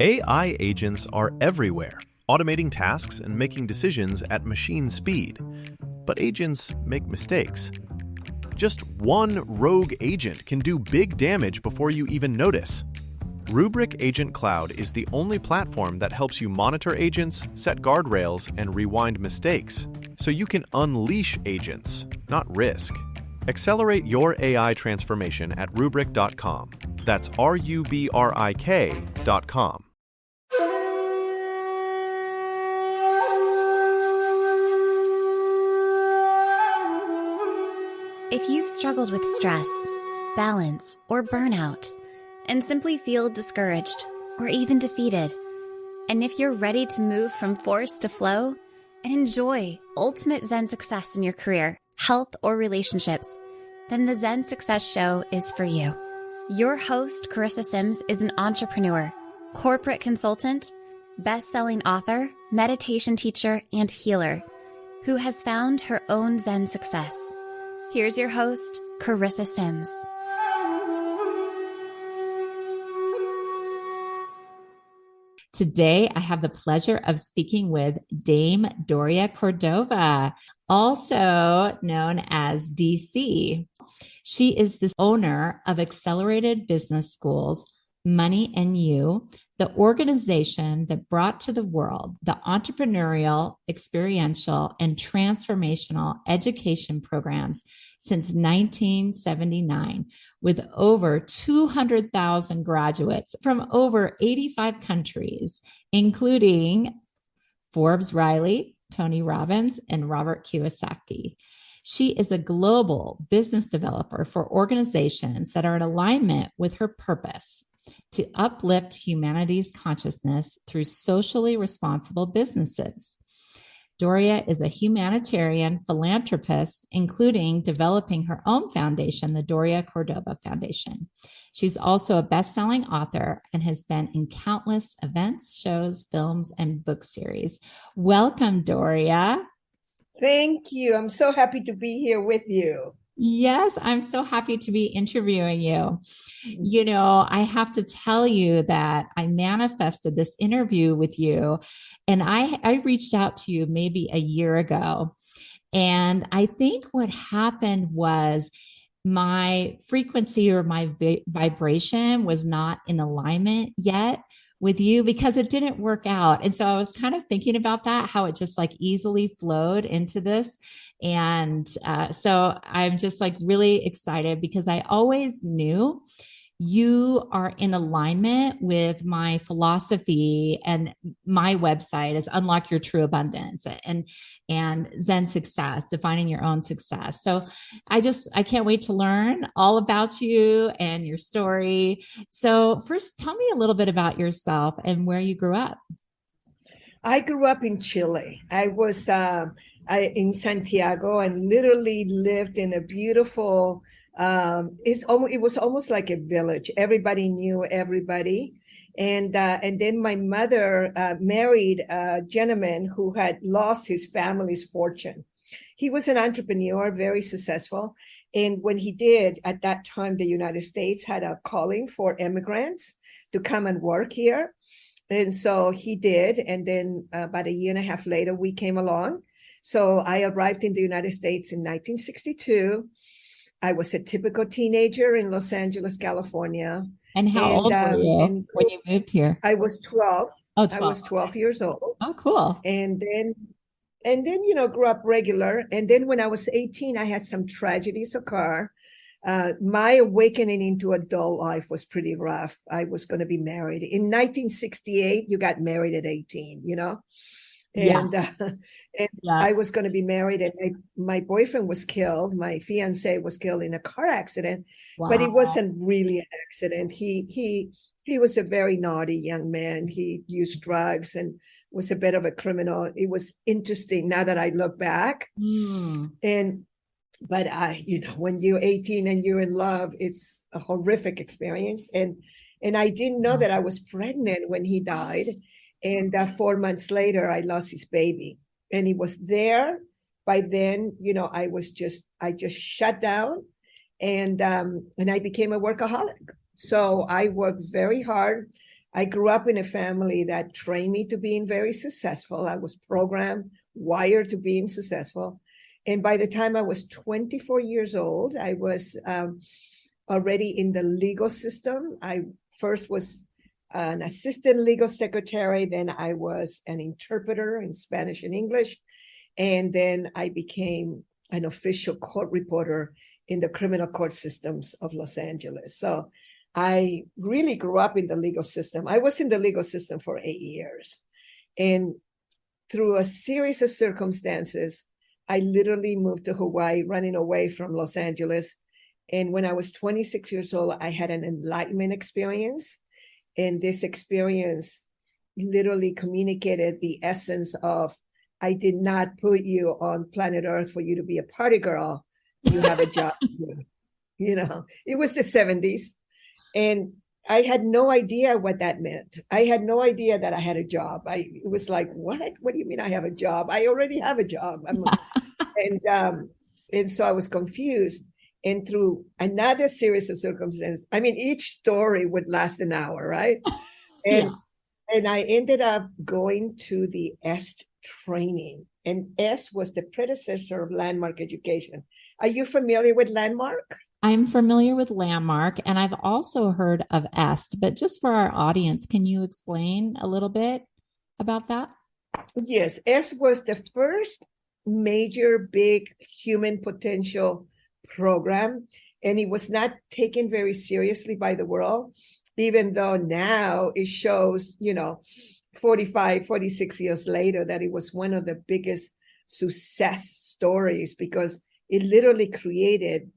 AI agents are everywhere, automating tasks and making decisions at machine speed. But agents make mistakes. Just one rogue agent can do big damage before you even notice. Rubrik Agent Cloud is the only platform that helps you monitor agents, set guardrails, and rewind mistakes, so you can unleash agents, not risk. Accelerate your AI transformation at Rubrik.com. That's RUBRIK.com. If you've struggled with stress, balance, or burnout, and simply feel discouraged or even defeated, and if you're ready to move from force to flow and enjoy ultimate Zen success in your career, health, or relationships, then the Zen Success Show is for you. Your host, Carissa Sims, is an entrepreneur, corporate consultant, best-selling author, meditation teacher, and healer who has found her own Zen success. Here's your host, Carissa Sims. Today, I have the pleasure of speaking with Dame Doria Cordova, also known as DC. She is the owner of Excellerated Business Schools, Money and You, the organization that brought to the world the entrepreneurial, experiential, and transformational education programs since 1979, with over 200,000 graduates from over 85 countries, including Forbes Riley, Tony Robbins, and Robert Kiyosaki. She is a global business developer for organizations that are in alignment with her purpose to uplift humanity's consciousness through socially responsible businesses. Doria is a humanitarian philanthropist, including developing her own foundation, the Doria Cordova Foundation. She's also a best-selling author and has been in countless events, shows, films, and book series. Welcome, Doria. Thank you. I'm so happy to be here with you. Yes, I'm so happy to be interviewing you. You know, I have to tell you that I manifested this interview with you, and I reached out to you maybe a year ago. And I think what happened was my frequency or my vibration was not in alignment yet with you because it didn't work out. And so I was kind of thinking about that, how it just like easily flowed into this. And so I'm just like really excited because I always knew you are in alignment with my philosophy, and my website is Unlock Your True Abundance and Zen Success, defining your own success. So I can't wait to learn all about you and your story. So first, tell me a little bit about yourself and where you grew up. I grew up in Chile. I was in Santiago and literally lived in a beautiful, it was almost like a village. Everybody knew everybody. And then my mother married a gentleman who had lost his family's fortune. He was an entrepreneur, very successful. And when he did, at that time, the United States had a calling for immigrants to come and work here. And so he did. And then about a year and a half later, we came along. So I arrived in the United States in 1962. I was a typical teenager in Los Angeles, California. And how old were you when you moved here? I was 12. Oh, 12. I was 12 years old. Oh, cool. And then, grew up regular. And then when I was 18, I had some tragedies occur. My awakening into adult life was pretty rough. I was going to be married. In 1968, you got married at 18, you know? And, yeah. I was going to be married, and my boyfriend was killed. My fiance was killed in a car accident, Wow. But it wasn't really an accident. He was a very naughty young man. He used drugs and was a bit of a criminal. It was interesting now that I look back. But when you're 18 and you're in love, it's a horrific experience. And I didn't know that I was pregnant when he died. And 4 months later, I lost his baby. And he was there. By then, I just shut down, and I became a workaholic. So I worked very hard. I grew up in a family that trained me to being very successful. I was programmed, wired to being successful. And by the time I was 24 years old, I was already in the legal system. I first was an assistant legal secretary, then I was an interpreter in Spanish and English, and then I became an official court reporter in the criminal court systems of Los Angeles. So I really grew up in the legal system. I was in the legal system for 8 years. And through a series of circumstances, I literally moved to Hawaii, running away from Los Angeles. And when I was 26 years old, I had an enlightenment experience. And this experience literally communicated the essence of, I did not put you on planet Earth for you to be a party girl. You have a job to do. You know, it was the 70s. And I had no idea what that meant. I had no idea that I had a job. It was like, what? What do you mean I have a job? I already have a job. And so I was confused. And through another series of circumstances, I mean, each story would last an hour, right? And I ended up going to the EST training. And EST was the predecessor of Landmark Education. Are you familiar with Landmark? I'm familiar with Landmark, and I've also heard of EST, but just for our audience, can you explain a little bit about that? Yes, EST was the first major big human potential program, and it was not taken very seriously by the world, even though now it shows, 45, 46 years later, that it was one of the biggest success stories, because it literally created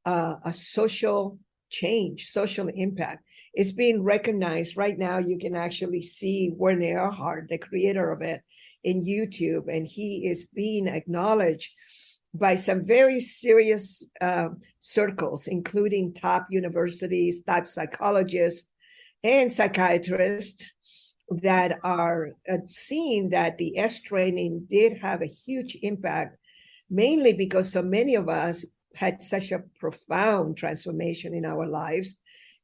a social change, social impact. It's being recognized right now. You can actually see Werner Erhard, the creator of it, in YouTube, and he is being acknowledged by some very serious circles, including top universities, top psychologists, and psychiatrists that are seeing that the EST training did have a huge impact, mainly because so many of us had such a profound transformation in our lives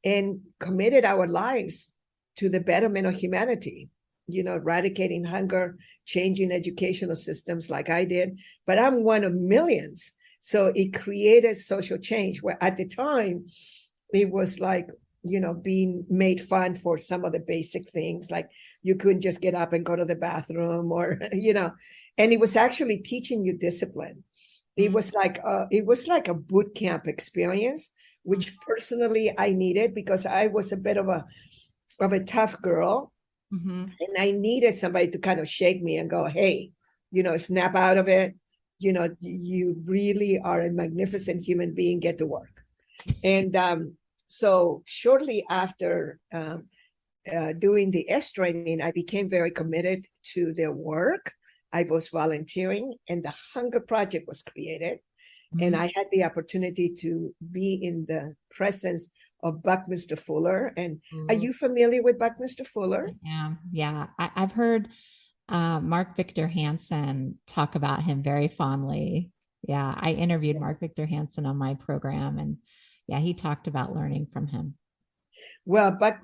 and committed our lives to the betterment of humanity, eradicating hunger, changing educational systems like I did. But I'm one of millions. So it created social change, where at the time it was like, being made fun for some of the basic things, like you couldn't just get up and go to the bathroom or, and it was actually teaching you discipline. It was like a boot camp experience, which personally I needed, because I was a bit of a tough girl, and I needed somebody to kind of shake me and go, hey, snap out of it. You really are a magnificent human being. Get to work. And so shortly after doing the EST training, I became very committed to their work. I was volunteering, and the Hunger Project was created. And I had the opportunity to be in the presence of Buckminster Fuller. And are you familiar with Buckminster Fuller? Yeah. I've heard Mark Victor Hansen talk about him very fondly. Yeah, I interviewed Mark Victor Hansen on my program, and he talked about learning from him. Well, but,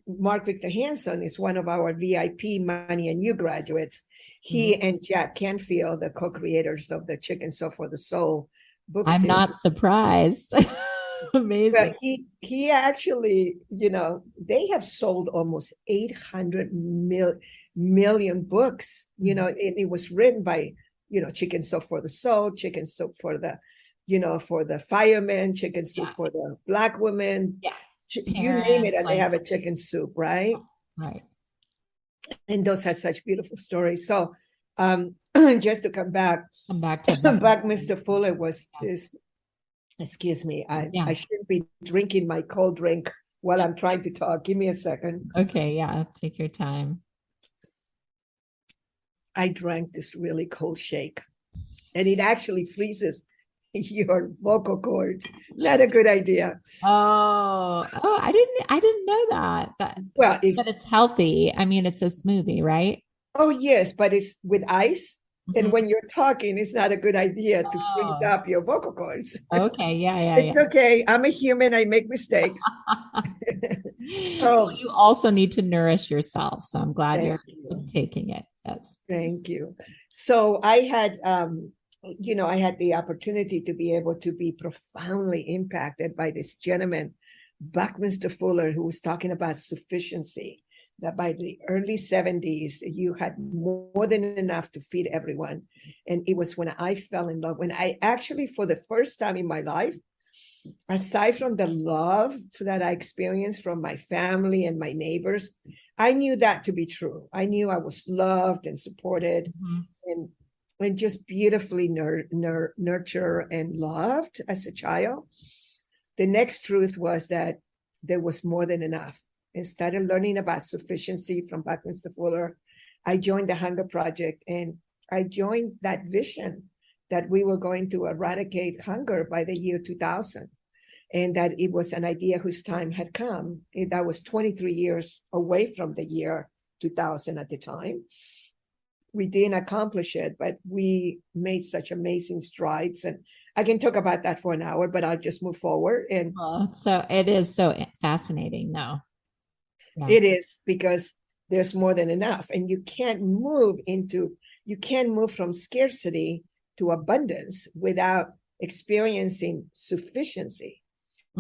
Mark Victor Hansen is one of our VIP Money and You graduates. He and Jack Canfield, the co-creators of the Chicken Soup for the Soul book I'm series. not surprised. Amazing. But he actually, they have sold almost 800 million books. It was written by, Chicken Soup for the Soul, Chicken Soup for the, for the firemen, Chicken Soup for the Black women. Yeah. You name it, and they have a chicken soup, right? Right. And those are such beautiful stories. So just to come back to Mr. Fuller was this, excuse me, I shouldn't be drinking my cold drink while I'm trying to talk. Give me a second. Okay, yeah, take your time. I drank this really cold shake, and it actually freezes your vocal cords. Not a good idea. I didn't know that. But it's healthy. I mean, it's a smoothie, right? Oh yes, but it's with ice. And when you're talking, it's not a good idea to freeze Oh, up your vocal cords. okay. Yeah. It's okay. I'm a human. I make mistakes. Well, So you also need to nourish yourself. So I'm glad you're thank you. taking it. Yes. Thank you. So I had, I had the opportunity to be able to be profoundly impacted by this gentleman, Buckminster Fuller, who was talking about sufficiency, that by the early 70s, you had more than enough to feed everyone. And it was when I fell in love, when I actually, for the first time in my life, aside from the love that I experienced from my family and my neighbors, I knew that to be true. I knew I was loved and supported and just beautifully nurtured and loved as a child. The next truth was that there was more than enough. And started learning about sufficiency from Buckminster Fuller. I joined the Hunger Project, and I joined that vision that we were going to eradicate hunger by the year 2000, and that it was an idea whose time had come. That was 23 years away from the year 2000 at the time. We didn't accomplish it, but we made such amazing strides. And I can talk about that for an hour, but I'll just move forward. And so it is so fascinating, though. Yeah. It is, because there's more than enough, and you can't move from scarcity to abundance without experiencing sufficiency.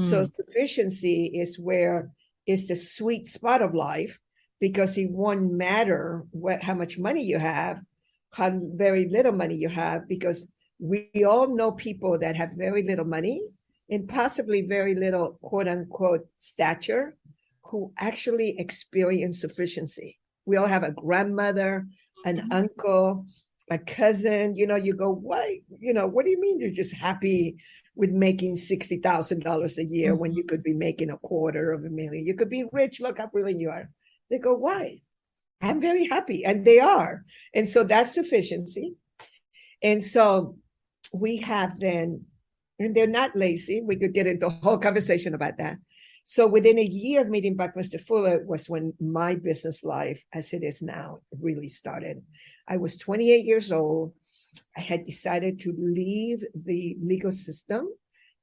So sufficiency is where it's the sweet spot of life, because it won't matter how much money you have, how very little money you have, because we all know people that have very little money and possibly very little quote unquote stature, who actually experience sufficiency. We all have a grandmother, an uncle, a cousin. You go, why? What do you mean you're just happy with making $60,000 a year when you could be making $250,000? You could be rich. Look how brilliant you are. They go, why? I'm very happy. And they are. And so that's sufficiency. And so we have then, and they're not lazy. We could get into a whole conversation about that. So within a year of meeting Buckminster Fuller was when my business life, as it is now, really started. I was 28 years old. I had decided to leave the legal system,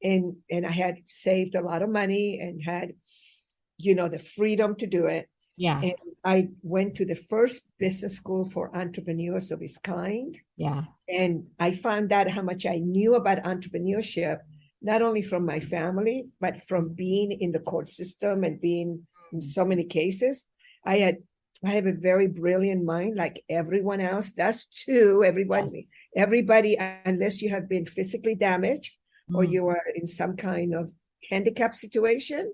and I had saved a lot of money and had, the freedom to do it. Yeah. And I went to the first business school for entrepreneurs of its kind. Yeah. And I found out how much I knew about entrepreneurship, not only from my family, but from being in the court system and being in so many cases. I have a very brilliant mind, like everyone else does too. Everybody, unless you have been physically damaged or you are in some kind of handicap situation,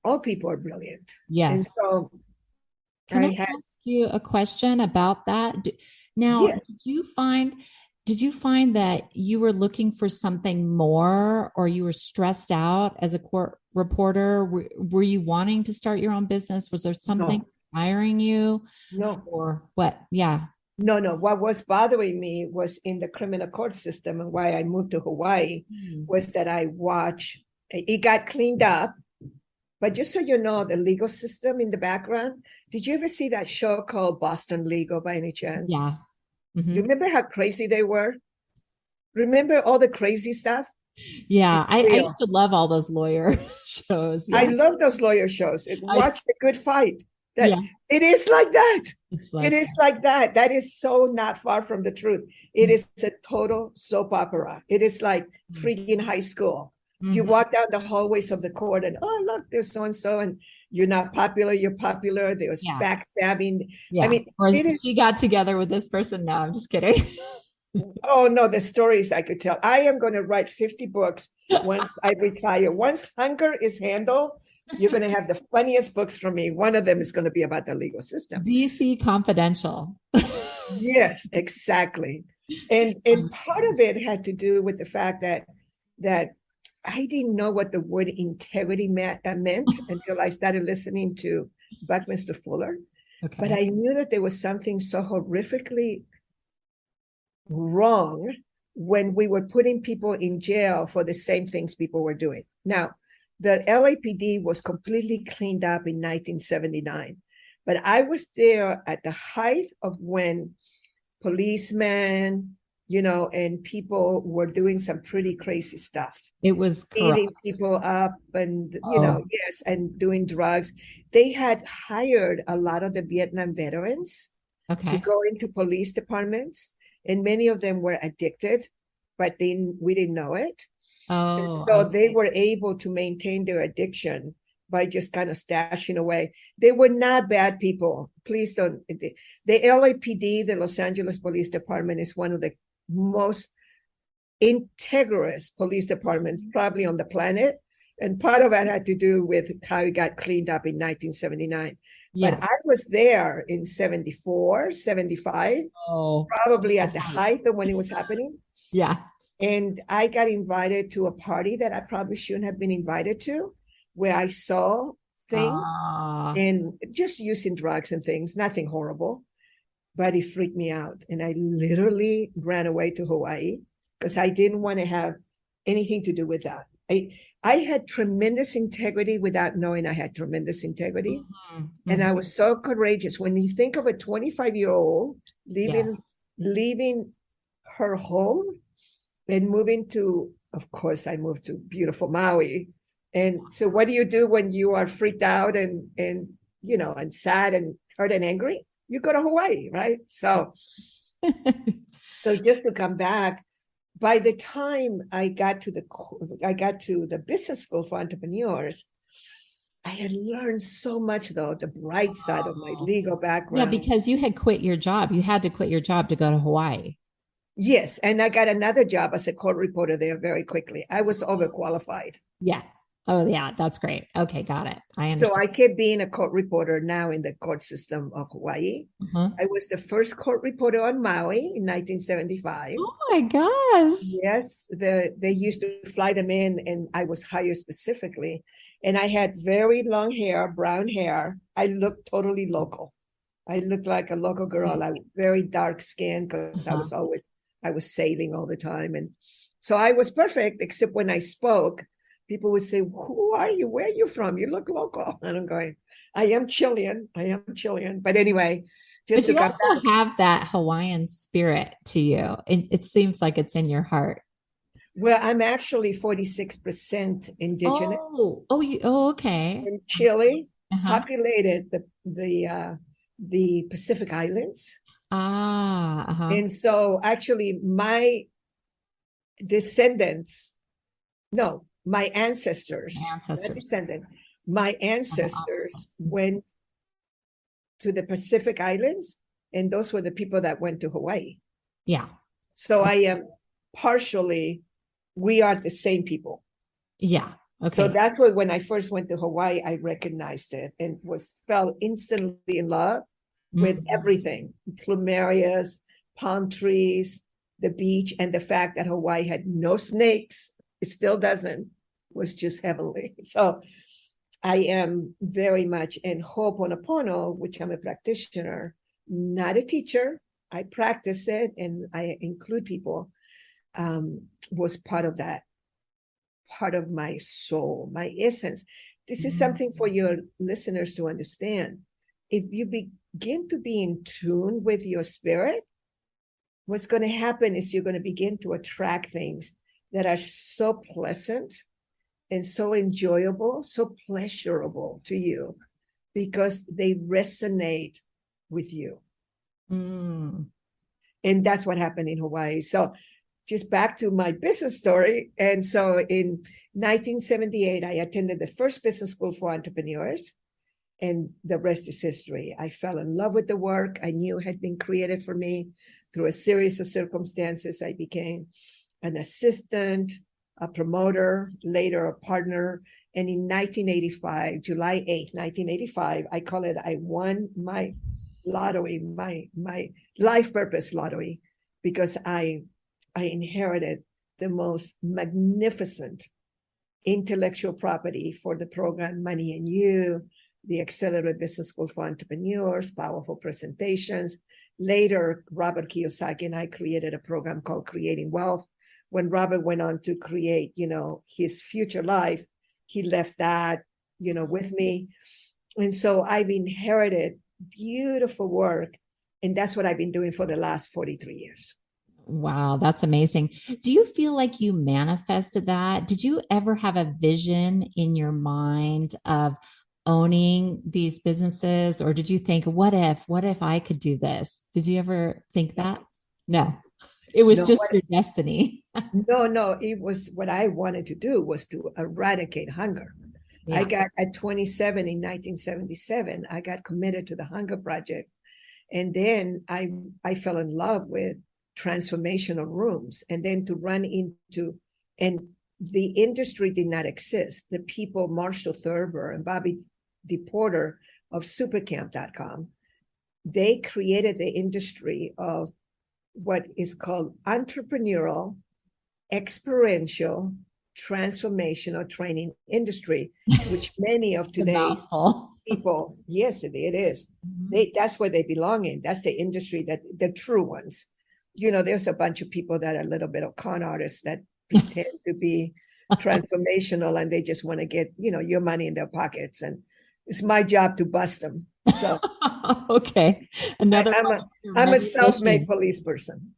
all people are brilliant. Yes. And so Can I ask you a question about that? Now, yes. Did you find that you were looking for something more, or you were stressed out as a court reporter? Were you wanting to start your own business? Was there something inspiring you? No. Or what? Yeah. No. What was bothering me was in the criminal court system, and why I moved to Hawaii was that I watched, it got cleaned up. But just so you know, the legal system in the background, did you ever see that show called Boston Legal by any chance? Yeah. You remember how crazy they were? Remember all the crazy stuff? Yeah, I used to love all those lawyer shows. Yeah. I love those lawyer shows. Watch The Good Fight. It is like that. It is like that. That is so not far from the truth. It is a total soap opera. It is like freaking high school. You walk down the hallways of the court and, oh, look, there's so-and-so, and you're not popular, you're popular. There was backstabbing. Yeah. I mean, she got together with this person. No, I'm just kidding. Oh, no, the stories I could tell. I am going to write 50 books once I retire. Once hunger is handled, you're going to have the funniest books from me. One of them is going to be about the legal system. DC Confidential. Yes, exactly. And part of it had to do with the fact that I didn't know what the word integrity meant until I started listening to Buckminster Fuller. Okay. But I knew that there was something so horrifically wrong when we were putting people in jail for the same things people were doing. Now, the LAPD was completely cleaned up in 1979, but I was there at the height of when policemen, and people were doing some pretty crazy stuff. It was Beating corrupt. people up and, Oh. yes, and doing drugs. They had hired a lot of the Vietnam veterans to Okay. go into police departments, and many of them were addicted, but we didn't know it. Oh, So I they see. were able to maintain their addiction by just kind of stashing away. They were not bad people. Please don't. The LAPD, the Los Angeles Police Department, is one of the most integrous police departments probably on the planet. And part of that had to do with how it got cleaned up in 1979. Yeah. But I was there in 74, 75, Oh, probably at the height of when it was happening. yeah. And I got invited to a party that I probably shouldn't have been invited to, where I saw things Ah, and just using drugs and things, nothing horrible, but it freaked me out. And I literally ran away to Hawaii because I didn't want to have anything to do with that. I had tremendous integrity without knowing I had tremendous integrity. mhm, And I mhm. was so courageous. When you think of a 25-year-old Yes. leaving her home and moving to, of course, I moved to beautiful Maui. And so what do you do when you are freaked out and sad and hurt and angry? You go to Hawaii, right? So just to come back, by the time I got to the business school for entrepreneurs, I had learned so much, though, the bright side of my Oh. legal Yeah, background. because you had quit your job. You had to quit your job to go to Hawaii. Yes, and I got another job as a court reporter there very quickly. I was overqualified. Yeah. Oh, yeah, that's great. Okay, got it. I So understand. I kept being a court reporter now in the court system of Hawaii. Uh-huh. I was the first court reporter on Maui in 1975. Oh my gosh. Yes, they used to fly them in, and I was hired specifically. And I had very long hair, brown hair. I looked totally local. I looked like a local girl. I was very dark skinned because Uh-huh. I was sailing all the time. And so I was perfect, except when I spoke, people would say, "Who are you? Where are you from? You look local." And I'm going, "I am Chilean. I am Chilean." But anyway, just But to you come also back. have that Hawaiian spirit to you. It seems like it's in your heart. Well, I'm actually 46% indigenous Okay. in Chile, Uh-huh. populated the Pacific Islands. Ah, uh-huh. And so actually my descendants, no, my ancestors, not Ancestors. descendant, my Oh, awesome. ancestors went to the Pacific Islands, and those were the people that went to Hawaii. Yeah. So I am partially, we are the same people. Yeah. So Okay. that's why when I first went to Hawaii, I recognized it and fell instantly in love with Mhm. everything, plumerias, palm trees, the beach, and the fact that Hawaii had no snakes. It still doesn't, was just heavenly. So I am very in Ho'oponopono, which I'm a practitioner, not a teacher. I practice it and I include people, was part of that, part of my soul, my essence. This is something for your listeners to understand. If you begin to be in tune with your spirit, what's going to happen is you're going to begin to attract things that are so pleasant and so enjoyable, so pleasurable to you because they resonate with you. Mm. And that's what happened in Hawaii. So just back to my business story. And so in 1978, I attended the first business school for entrepreneurs, and the rest is history. I fell in love with the work I knew had been created for me. Through a series of circumstances, I became an assistant, a promoter, later a partner. And in 1985, July 8th, 1985, I call it, I won my lottery, my life purpose lottery, because I inherited the most magnificent intellectual property for the program Money and You, the Accelerated Business School for Entrepreneurs, powerful presentations. Later, Robert Kiyosaki and I created a program called Creating Wealth. When Robert went on to create, his future life, he left that, with me. And so I've inherited beautiful work And that's what I've been doing for the last 43 years. Wow, that's amazing. Do you feel like you manifested that? Did you ever have a vision in your mind of owning these businesses? Or did you think, what if I could do this? Did you ever think that? No, it was just your destiny. No, it was what I wanted to do was to eradicate hunger. Yeah. I got at 27 in 1977, I got committed to the Hunger Project. And then I fell in love with transformational rooms, and then to run into, and the industry did not exist. The people, Marshall Thurber and Bobby DePorter of supercamp.com, they created the industry of what is called entrepreneurial, experiential, transformational training industry, which many of today's people, yes, it is. That's where they belong in. That's the industry that the true ones. There's a bunch of people that are a little bit of con artists that pretend to be transformational, and they just want to get, your money in their pockets. And it's my job to bust them. So, okay. I'm a self-made police person.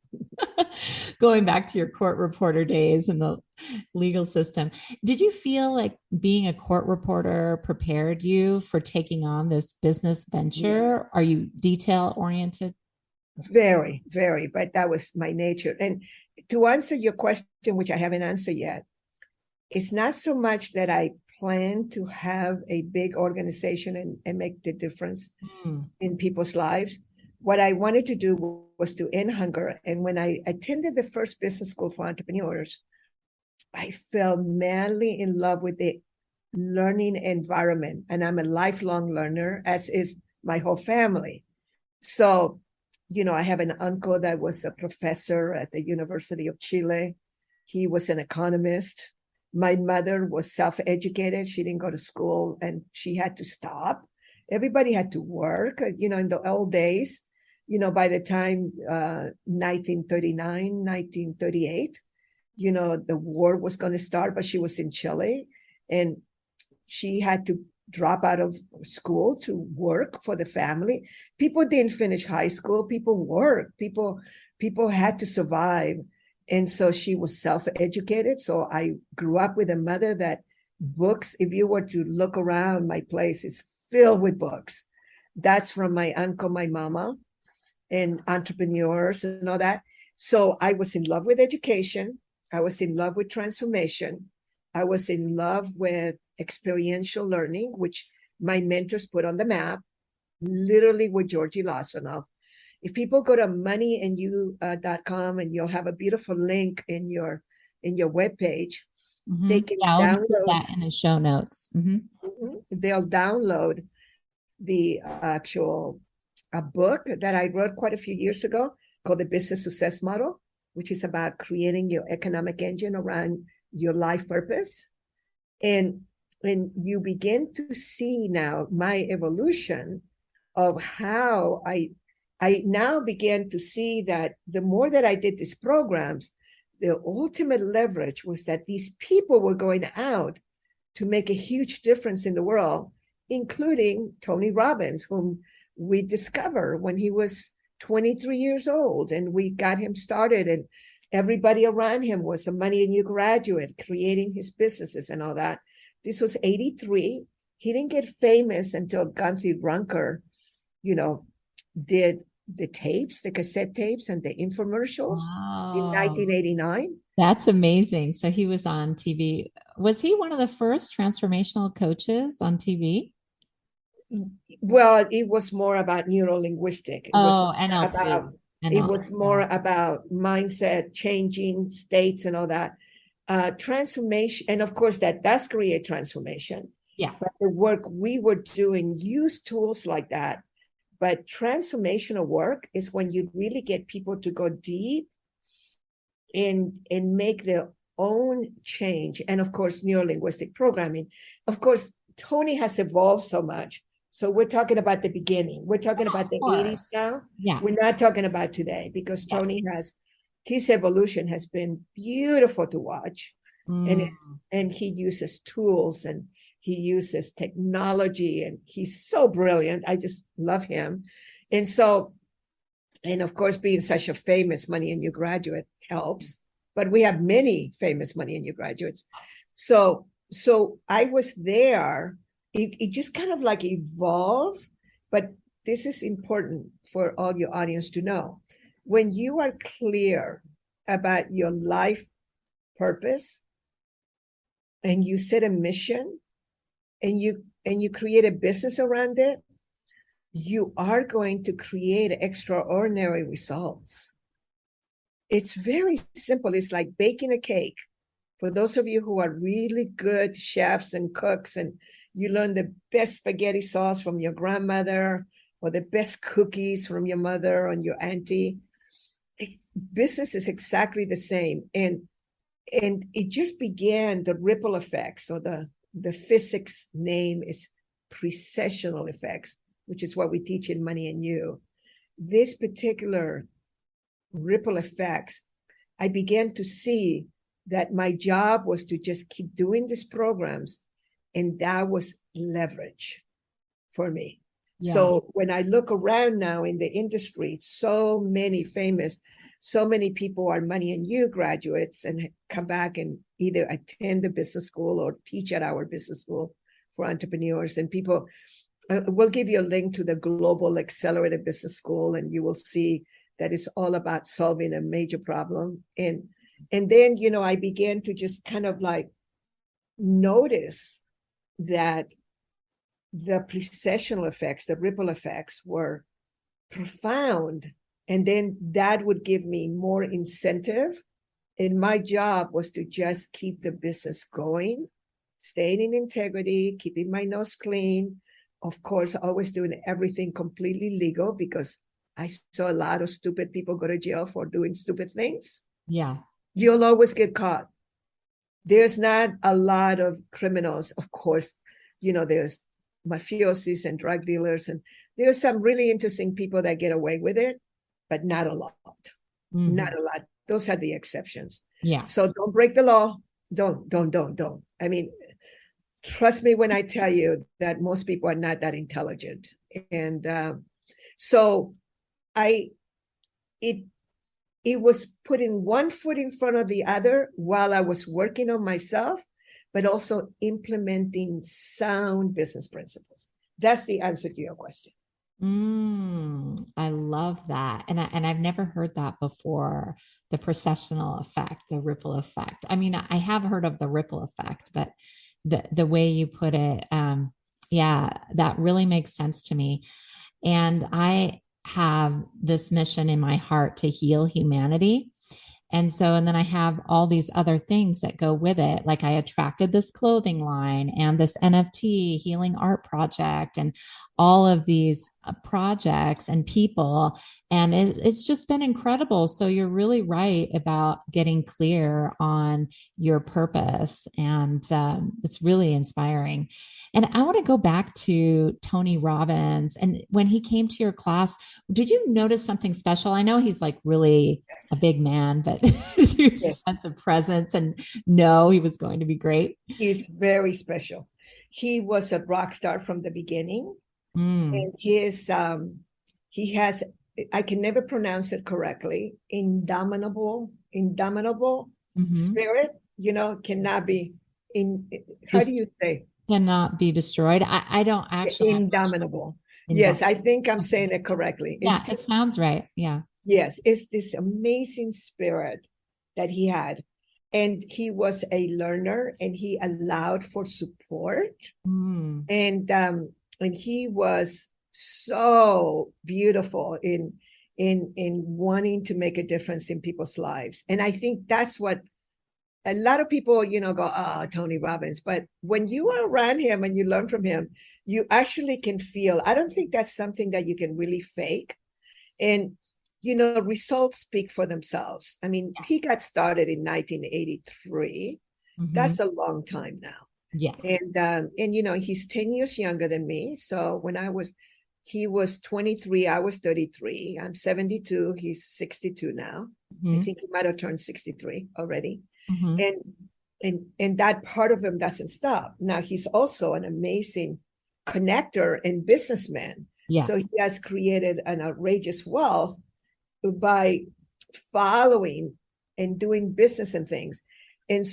Going back to your court reporter days in the legal system, did you feel like being a court reporter prepared you for taking on this business venture? Are you detail oriented? Very, very, but that was my nature. And to answer your question, which I haven't answered yet, it's not so much that I plan to have a big organization and make the difference in people's lives. What I wanted to do was to end hunger. And when I attended the first business school for entrepreneurs, I fell madly in love with the learning environment. And I'm a lifelong learner, as is my whole family. So, I have an uncle that was a professor at the University of Chile. He was an economist. My mother was self-educated. She didn't go to school and she had to stop. Everybody had to work, in the old days, by the time 1939, 1938, the war was going to start, but she was in Chile and she had to drop out of school to work for the family. People didn't finish high school. People worked. People had to survive. And so she was self-educated. So I grew up with a mother that books, if you were to look around, my place is filled with books. That's from my uncle, my mama, and entrepreneurs and all that. So I was in love with education. I was in love with transformation. I was in love with experiential learning, which my mentors put on the map, literally with Georgie Lawsonoff. If people go to moneyandyou.com and you'll have a beautiful link in your webpage, they can download that in the show notes. They'll download the actual a book that I wrote quite a few years ago called The Business Success Model, which is about creating your economic engine around your life purpose. And when you begin to see now my evolution of how I now began to see that the more that I did these programs, the ultimate leverage was that these people were going out to make a huge difference in the world, including Tony Robbins, whom we discovered when he was 23 years old, and we got him started, and everybody around him was a Money and You graduate, creating his businesses and all that. This was 83. He didn't get famous until Gunther Runker, did the tapes, the cassette tapes and the infomercials in 1989. That's amazing. So he was on TV. Was he one of the first transformational coaches on TV? Well, it was more about neuro-linguistic. It was more about mindset, changing states and all that. Transformation, and of course that does create transformation. Yeah. But the work we were doing used tools like that. But transformational work is when you really get people to go deep and make their own change. And of course, neuro-linguistic programming. Of course, Tony has evolved so much. So we're talking about the beginning. We're talking about the 80s now. Yeah. We're not talking about today, because Tony his evolution has been beautiful to watch. And he uses tools and he uses technology, and he's so brilliant. I just love him. And so And of course, being such a famous Money and You graduate helps, but we have many famous Money and You graduates. So I was there. It just kind of like evolved, but this is important for all your audience to know. When you are clear about your life purpose and you set a mission and you create a business around it, you are going to create extraordinary results. It's very simple. It's like baking a cake. For those of you who are really good chefs and cooks, and you learn the best spaghetti sauce from your grandmother or the best cookies from your mother and your auntie, business is exactly the same. And it just began the ripple effects. So the physics name is precessional effects, which is what we teach in Money and You. This particular ripple effects, I began to see that my job was to just keep doing these programs, and that was leverage for me. Yeah. So when I look around now in the industry, so many people are Money and You graduates and come back and either attend the business school or teach at our business school for entrepreneurs. And people, we'll give you a link to the Global Accelerated Business School, and you will see that it's all about solving a major problem. And then, I began to just kind of like notice that the precessional effects, the ripple effects were profound. And then that would give me more incentive. And my job was to just keep the business going, staying in integrity, keeping my nose clean. Of course, always doing everything completely legal, because I saw a lot of stupid people go to jail for doing stupid things. Yeah. You'll always get caught. There's not a lot of criminals. Of course, there's mafiosis and drug dealers, and there's some really interesting people that get away with it, but not a lot. Mm-hmm. Not a lot. Those are the exceptions. Yeah. So don't break the law. Don't. I mean, trust me when I tell you that most people are not that intelligent. And so it was putting one foot in front of the other while I was working on myself, but also implementing sound business principles. That's the answer to your question. I love that. And I've never heard that before. The precessional effect, the ripple effect. I mean, I have heard of the ripple effect, but the way you put it, that really makes sense to me. And I have this mission in my heart to heal humanity. And then I have all these other things that go with it. Like I attracted this clothing line and this NFT healing art project and all of these projects and people. And it's just been incredible. So you're really right about getting clear on your purpose. And it's really inspiring. And I want to go back to Tony Robbins. And when he came to your class, did you notice something special? I know he's like really a big man, but did you have a sense of presence and know he was going to be great? He's very special. He was a rock star from the beginning. And he has, I can never pronounce it correctly, indomitable spirit, cannot be how do you say? Cannot be destroyed. I don't actually. Indomitable. Yes, I think I'm saying it correctly. It sounds right. Yeah. Yes, it's this amazing spirit that he had. And he was a learner, and he allowed for support. And he was so beautiful in wanting to make a difference in people's lives. And I think that's what a lot of people, go, oh, Tony Robbins. But when you are around him and you learn from him, you actually can feel, I don't think that's something that you can really fake. And, results speak for themselves. I mean, he got started in 1983. Mm-hmm. That's a long time now. Yeah. And he's 10 years younger than me. So he was 23, I was 33. I'm 72. He's 62 now. Mm-hmm. I think he might have turned 63 already. Mm-hmm. And that part of him doesn't stop. Now he's also an amazing connector and businessman. Yes. So he has created an outrageous wealth. by following and doing business and things. And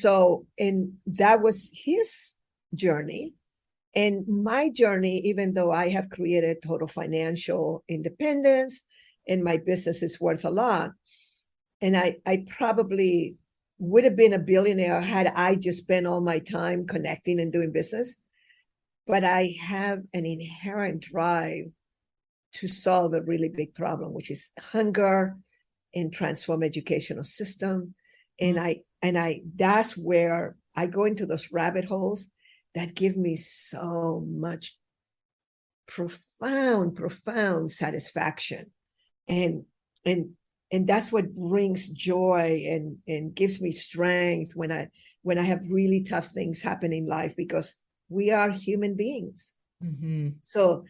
that was his journey. And my journey, even though I have created total financial independence and my business is worth a lot, and I probably would have been a billionaire had I just spent all my time connecting and doing business. But I have an inherent drive to solve a really big problem, which is hunger and transform educational system. And I that's where I go into those rabbit holes that give me so much profound satisfaction. And that's what brings joy and gives me strength when I have really tough things happen in life, because we are human beings. Mm-hmm. So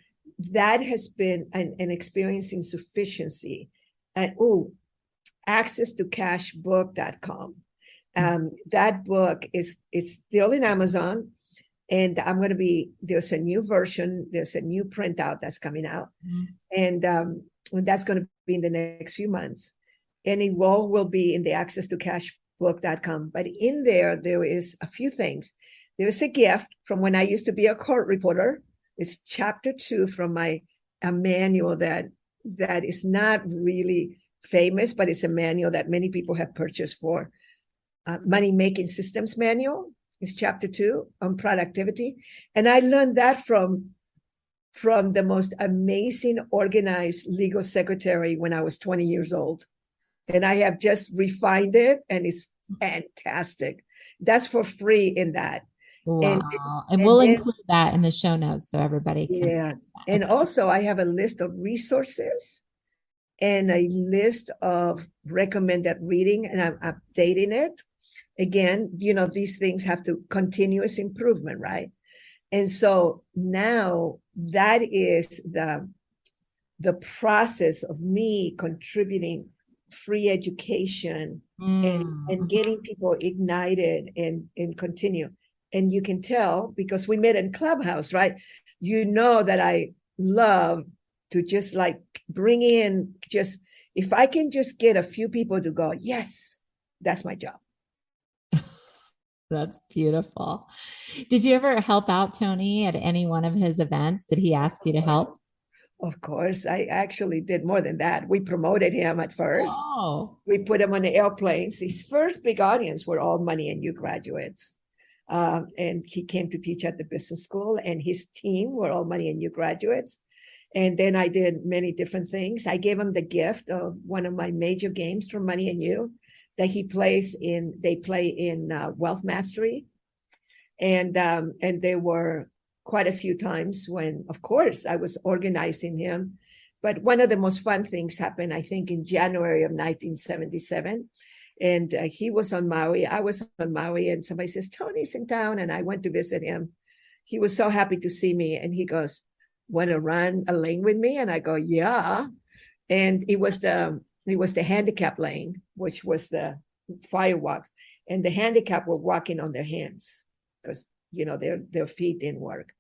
that has been an experiencing sufficiency. Access to cashbook.com. That book is still in Amazon, and there's a new version, there's a new printout that's coming out. Mm-hmm. And that's going to be in the next few months. And Enroll will be in the access to cashbook.com. But in there is a few things. There's a gift from when I used to be a court reporter. It's chapter 2 from a manual that is not really famous, but it's a manual that many people have purchased for money making systems manual. It's chapter 2 on productivity. And I learned that from the most amazing organized legal secretary when I was 20 years old. And I have just refined it, and it's fantastic. That's for free in that. Wow. And we'll include that in the show notes so everybody can. Yeah. And also I have a list of resources and a list of recommended reading, and I'm updating it. Again, these things have to continuous improvement, right? And so now that is the process of me contributing free education and getting people ignited and continue. And you can tell because we met in Clubhouse, right? That I love to just like bring in if I can just get a few people to go, yes, that's my job. That's beautiful. Did you ever help out Tony at any one of his events? Did he ask you to help? Of course. I actually did more than that. We promoted him at first. Oh. We put him on the airplanes. His first big audience were all Money and You graduates. And he came to teach at the business school, and his team were all Money and You graduates. And then I did many different things. I gave him the gift of one of my major games from Money and You that they play in Wealth Mastery. And there were quite a few times when, of course, I was organizing him. But one of the most fun things happened, I think, in January of 1977. And he was on Maui. I was on Maui, and somebody says, Tony's in town. And I went to visit him. He was so happy to see me. And he goes, want to run a lane with me? And I go, yeah. And it was the handicap lane, which was the firewalks. And the handicap were walking on their hands because, their feet didn't work.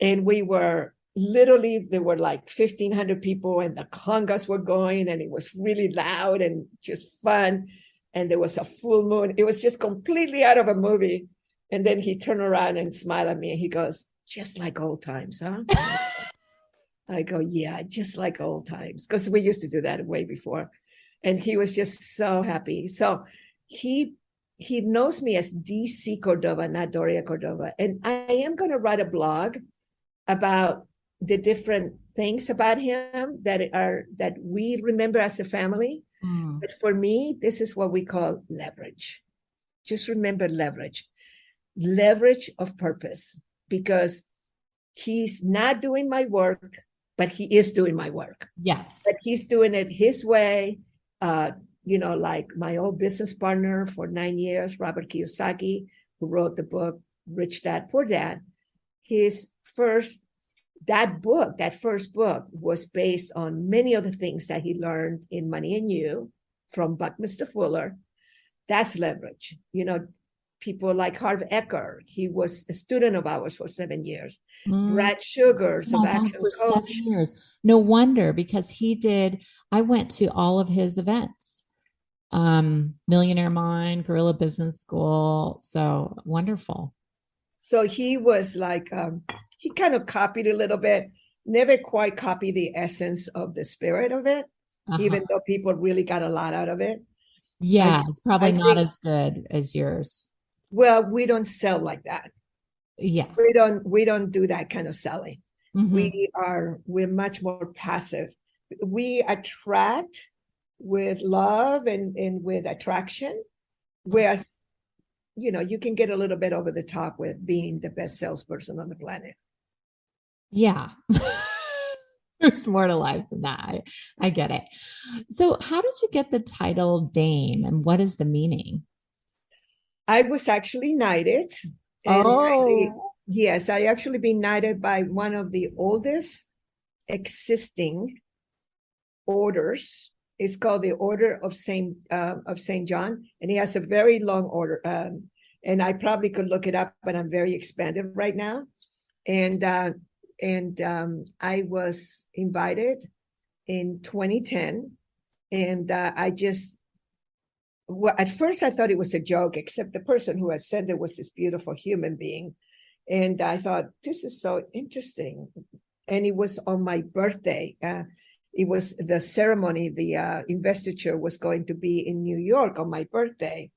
And we were literally, there were like 1,500 people, and the congas were going, and it was really loud and just fun. And there was a full moon. It was just completely out of a movie. And then he turned around and smiled at me, and he goes, just like old times, huh? I go, yeah, just like old times. Because we used to do that way before. And he was just so happy. So he knows me as DC Cordova, not Doria Cordova. And I am going to write a blog about the different things about him that we remember as a family. But for me, this is what we call leverage. Just remember leverage of purpose, because he's not doing my work, but he is doing my work. Yes. But he's doing it his way. Like my old business partner for 9 years, Robert Kiyosaki, who wrote the book, Rich Dad, Poor Dad. That first book was based on many of the things that he learned in Money and You from Buckminster Fuller. That's leverage. people like Harv Eker. He was a student of ours for 7 years. Mm. Brad Sugars of Oh, Action for Coach. 7 years. No wonder, because I went to all of his events. Millionaire Mind, Guerrilla Business School. So wonderful. So he was like, he kind of copied a little bit, never quite copied the essence of the spirit of it, even though people really got a lot out of it. Yeah, it's probably I not think, as good as yours. well, we don't sell like that. Yeah. We don't do that kind of selling. Mm-hmm. We're much more passive. We attract with love and with attraction, whereas you can get a little bit over the top with being the best salesperson on the planet. Yeah. There's more to life than that. I get it. So how did you get the title Dame, and what is the meaning? I was actually knighted. Yes, I actually been knighted by one of the oldest existing orders. It's called the Order of Saint John, and he has a very long order. And I probably could look it up, but I'm very expanded right now. And I was invited in 2010, and at first I thought it was a joke, except the person who had said it was this beautiful human being. And I thought, this is so interesting. And it was on my birthday. It was the ceremony, the investiture was going to be in New York on my birthday.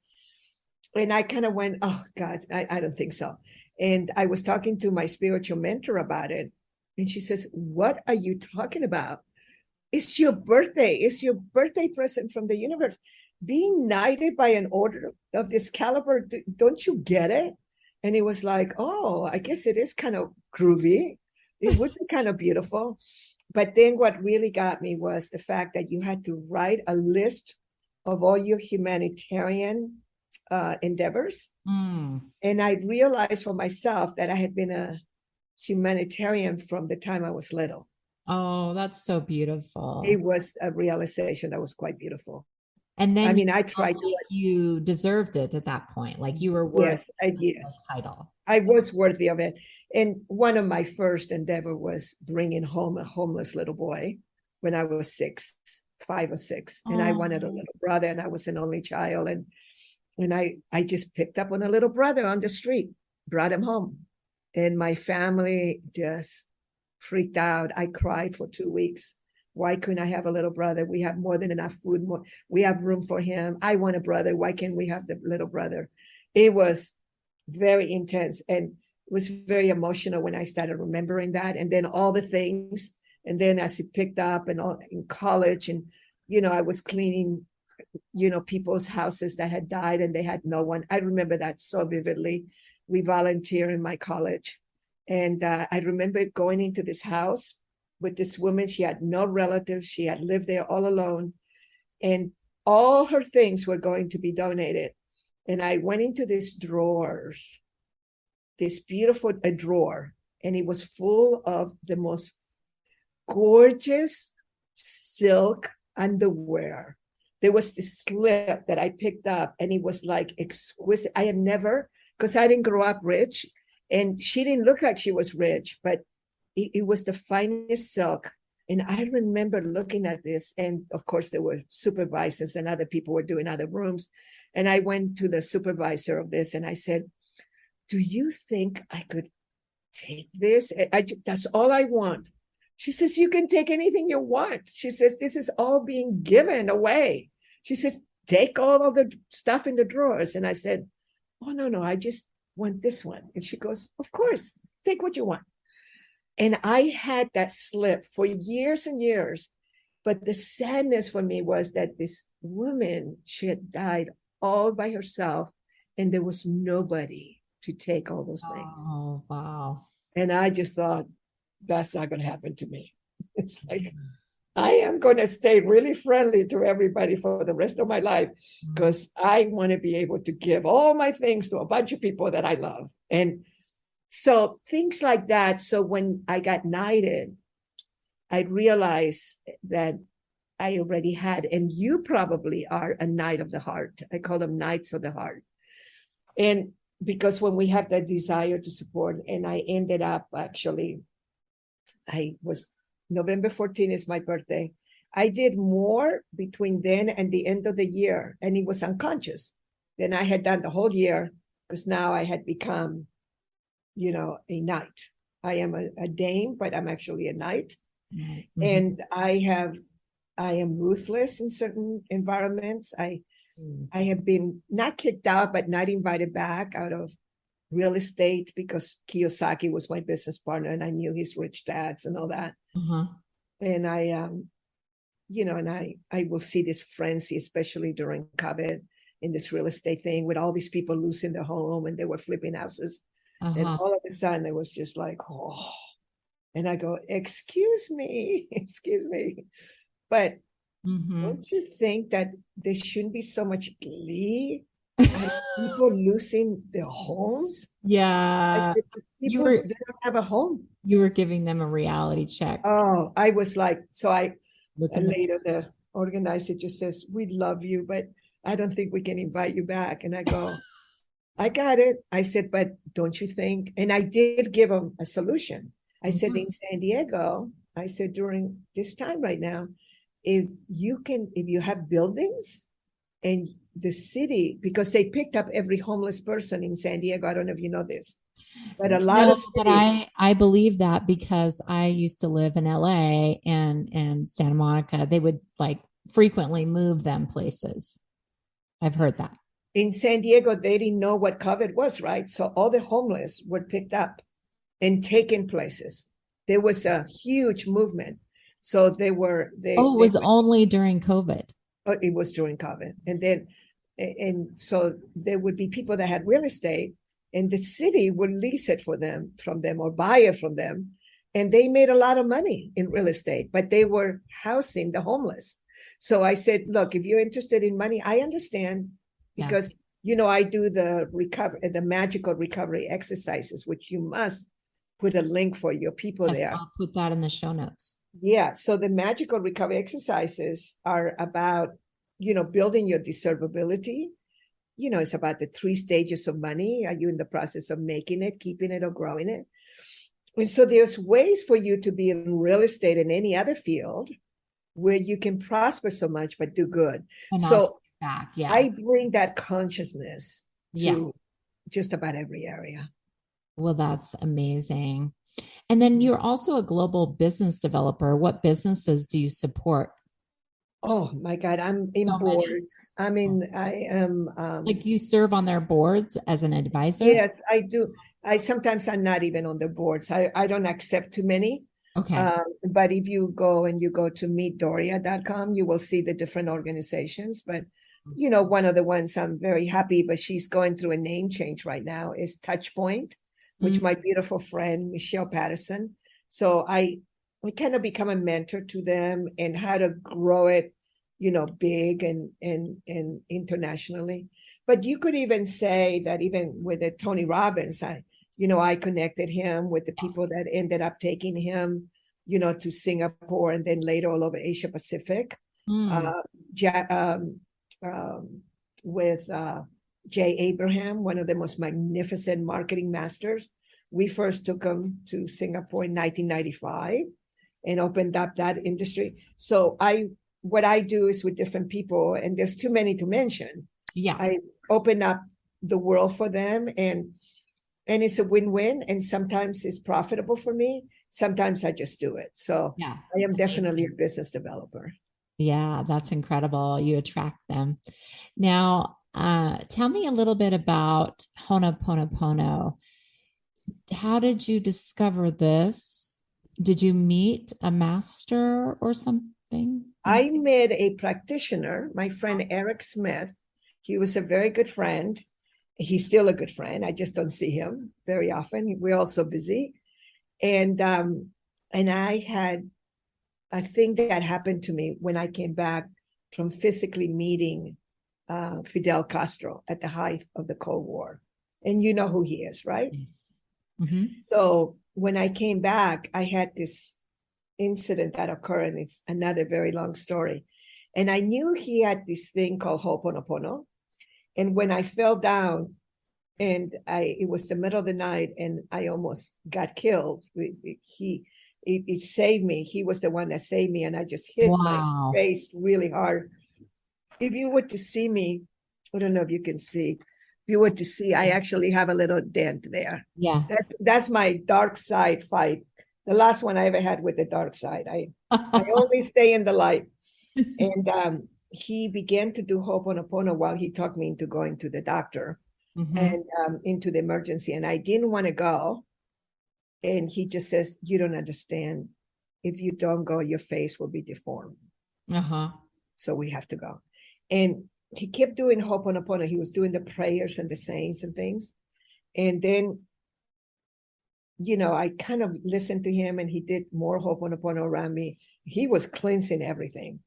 And I kind of went, oh God, I don't think so. And I was talking to my spiritual mentor about it. And she says, what are you talking about? It's your birthday. It's your birthday present from the universe. Being knighted by an order of this caliber, don't you get it? And it was like, oh, I guess it is kind of groovy. It would be kind of beautiful. But then what really got me was the fact that you had to write a list of all your humanitarian endeavors. And I realized for myself that I had been a humanitarian from the time I was little. Oh, that's so beautiful. It was a realization that was quite beautiful. And then I tried to. You deserved it at that point. Like you were worth the title. I was worthy of it. And one of my first endeavor was bringing home a homeless little boy when I was 5 or 6. And I wanted a little brother, and I was an only child. And I just picked up on a little brother on the street, brought him home. And my family just freaked out. I cried for 2 weeks. Why couldn't I have a little brother? We have more than enough food. We have room for him. I want a brother. Why can't we have the little brother? It was very intense, and it was very emotional when I started remembering that. And then all the things. And then as it picked up and all in college, and, I was cleaning, people's houses that had died and they had no one. I remember that so vividly. We volunteer in my college. And I remember going into this house with this woman. She had no relatives. She had lived there all alone. And all her things were going to be donated. And I went into this beautiful drawer, and it was full of the most gorgeous silk underwear. There was this slip that I picked up, and it was like exquisite. I had never, because I didn't grow up rich, and she didn't look like she was rich, but it was the finest silk. And I remember looking at this, and of course there were supervisors and other people were doing other rooms. And I went to the supervisor of this and I said, do you think I could take this? That's all I want. She says, you can take anything you want. She says, this is all being given away. She says, take all of the stuff in the drawers. And I said, oh, no, I just want this one. And she goes, of course, take what you want. And I had that slip for years and years. But the sadness for me was that this woman, she had died all by herself, and there was nobody to take all those things. Oh, wow. And I just thought, that's not going to happen to me. It's like, I am going to stay really friendly to everybody for the rest of my life, because I want to be able to give all my things to a bunch of people that I love. And so things like that. So when I got knighted, I realized that I already had, and you probably are a knight of the heart. I call them knights of the heart. And because when we have that desire to support, and I ended up actually, November 14th is my birthday. I did more between then and the end of the year, and it was unconscious, than I had done the whole year, because now I had become, a knight. I am a dame, but I'm actually a knight. Mm-hmm. And I am ruthless in certain environments. I have been not kicked out, but not invited back out of real estate, because Kiyosaki was my business partner and I knew his rich dads and all that. Uh-huh. And I will see this frenzy, especially during COVID, in this real estate thing, with all these people losing their home and they were flipping houses. Uh-huh. And all of a sudden it was just like, oh, and I go, excuse me. But don't you think that there shouldn't be so much glee at people losing their homes? Yeah. Like, people, they don't have a home. You were giving them a reality check. Oh, I was like, later the organizer just says, we love you, but I don't think we can invite you back. And I go, I got it. I said, but don't you think? And I did give them a solution. I said, in San Diego, I said, during this time right now, if you have buildings and the city, because they picked up every homeless person in San Diego. I don't know if you know this, but a lot of cities. But I believe that, because I used to live in LA and Santa Monica. They would frequently move them places. I've heard that. In San Diego, they didn't know what COVID was, right? So all the homeless were picked up and taken places. There was a huge movement. So it was only during COVID. Oh, it was during COVID. And so there would be people that had real estate, and the city would lease it from them or buy it from them. And they made a lot of money in real estate, but they were housing the homeless. So I said, look, if you're interested in money, I understand, because, I do the magical recovery exercises, which you must put a link for your people there. I'll put that in the show notes. Yeah. So the magical recovery exercises are about, building your deservability. It's about the 3 stages of money. Are you in the process of making it, keeping it, or growing it? And so there's ways for you to be in real estate and any other field where you can prosper so much, but do good. And so back. I bring that consciousness to just about every area. Well, that's amazing. And then you're also a global business developer. What businesses do you support? Oh my God, I'm in boards. I am. You serve on their boards as an advisor? Yes, I do. Sometimes I'm not even on the boards. I don't accept too many. Okay. But if you go to meetdoria.com, you will see the different organizations. But, one of the ones I'm very happy, but she's going through a name change right now, is Touchpoint, which my beautiful friend, Michelle Patterson. So we kind of become a mentor to them and how to grow it, big and internationally. But you could even say that even with Tony Robbins, I connected him with the people that ended up taking him, to Singapore and then later all over Asia Pacific. With Jay Abraham, one of the most magnificent marketing masters. We first took him to Singapore in 1995 and opened up that industry. So what I do is with different people, and there's too many to mention. Yeah. I open up the world for them, and it's a win-win. And sometimes it's profitable for me. Sometimes I just do it. So I am definitely a business developer. Yeah, that's incredible. You attract them. Now, tell me a little bit about Ho'oponopono. How did you discover this? Did you meet a master or something? I met a practitioner, my friend Eric Smith. He was a very good friend. He's still a good friend. I just don't see him very often. We're all so busy. And I had a thing that happened to me when I came back from physically meeting Fidel Castro at the height of the Cold War. And you know who he is, right? Yes. Mm-hmm. So when I came back, I had this incident that occurred, and it's another very long story. And I knew he had this thing called Ho'oponopono. And when I fell down And it was the middle of the night and I almost got killed. It saved me. He was the one that saved me. And I just hit my face really hard. If you were to see me, I don't know if you can see, if you were to see, I actually have a little dent there. Yeah. That's my dark side fight. The last one I ever had with the dark side. I only stay in the light. And he began to do Ho'oponopono while he talked me into going to the doctor and into the emergency. And I didn't want to go. And he just says, you don't understand. If you don't go, your face will be deformed. So we have to go. And he kept doing Ho'oponopono. He was doing the prayers and the sayings and things. And then, you know, I kind of listened to him and he did more Ho'oponopono around me. He was cleansing everything.